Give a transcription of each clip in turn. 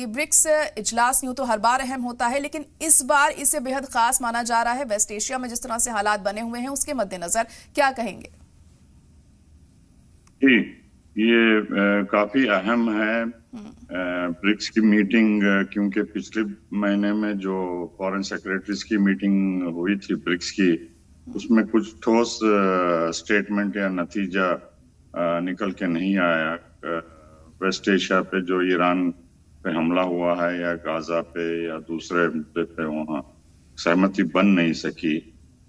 BRICS इजलास यूं तो हर बार अहम होता है, लेकिन इस बार इसे बेहद खास माना जा रहा है। वेस्ट एशिया में जिस तरह से हालात बने हुए हैं उसके मद्देनजर क्या कहेंगे? जी, ये काफी अहम है ब्रिक्स की मीटिंग, क्योंकि पिछले महीने में जो फॉरेन सेक्रेटरीज की मीटिंग हुई थी ब्रिक्स की, उसमें कुछ ठोस स्टेटमेंट या नतीजा निकल के नहीं आया। वेस्ट एशिया पे जो ईरान पे हमला हुआ है या गाजा पे या दूसरे मुद्दे पे वहाँ सहमति बन नहीं सकी।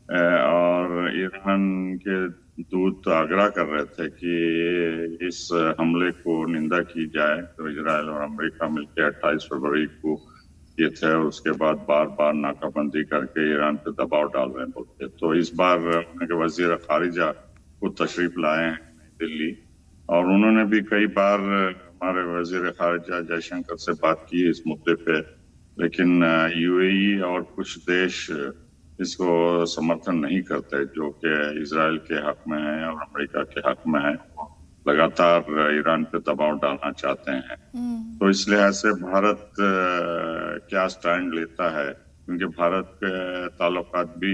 और ईरान के दूत आग्रह कर रहे थे कि इस हमले को निंदा की जाए। तो इजराइल और अमेरिका मिलकर 28 फरवरी को किए थे और उसके बाद बार बार नाकाबंदी करके ईरान पे दबाव डाल रहे हैं बोलते। तो इस बार उनके वजीर खारिजा को तशरीफ लाए हैं नई दिल्ली, और उन्होंने भी कई बार हमारे वजीर खारिजा जयशंकर से बात की इस मुद्दे पे, लेकिन यूएई और कुछ देश इसको समर्थन नहीं करते, जो कि इजराइल के हक में है और अमेरिका के हक में है। लगातार ईरान पे दबाव डालना चाहते हैं। तो इस लिहाज से भारत क्या स्टैंड लेता है, क्योंकि भारत के ताल्लुकात भी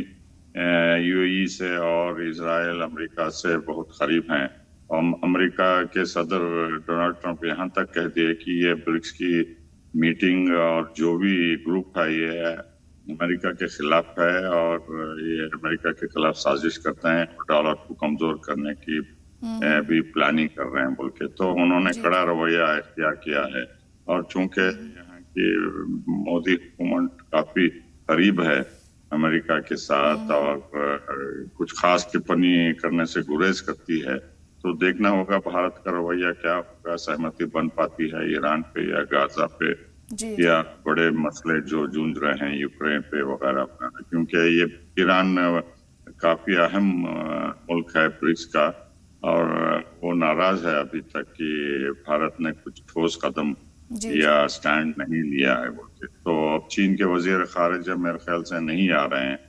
यूएई से और इजराइल अमेरिका से बहुत करीब हैं। और अमेरिका के सदर डोनाल्ड ट्रंप यहाँ तक कह दिए कि ये ब्रिक्स की मीटिंग और जो भी ग्रुप है ये अमेरिका के खिलाफ है और ये अमेरिका के खिलाफ साजिश करते हैं और डॉलर को कमजोर करने की भी प्लानिंग कर रहे हैं बोल के। तो उन्होंने कड़ा रवैया इख्तियार किया है। और चूंकि यहाँ की मोदी हुकूमत काफी करीब है अमेरिका के साथ और कुछ खास टिप्पणी करने से गुरेज करती है, तो देखना होगा भारत का रवैया क्या होगा। सहमति बन पाती है ईरान पे या गाजा पे या बड़े मसले जो जूझ रहे हैं यूक्रेन पे वगैरह वगैरह, क्योंकि ये ईरान काफी अहम मुल्क है ब्रिक्स का और वो नाराज है अभी तक कि भारत ने कुछ ठोस कदम या स्टैंड नहीं लिया है बोलते। तो अब चीन के वजीर खारिजा मेरे ख्याल से नहीं आ रहे हैं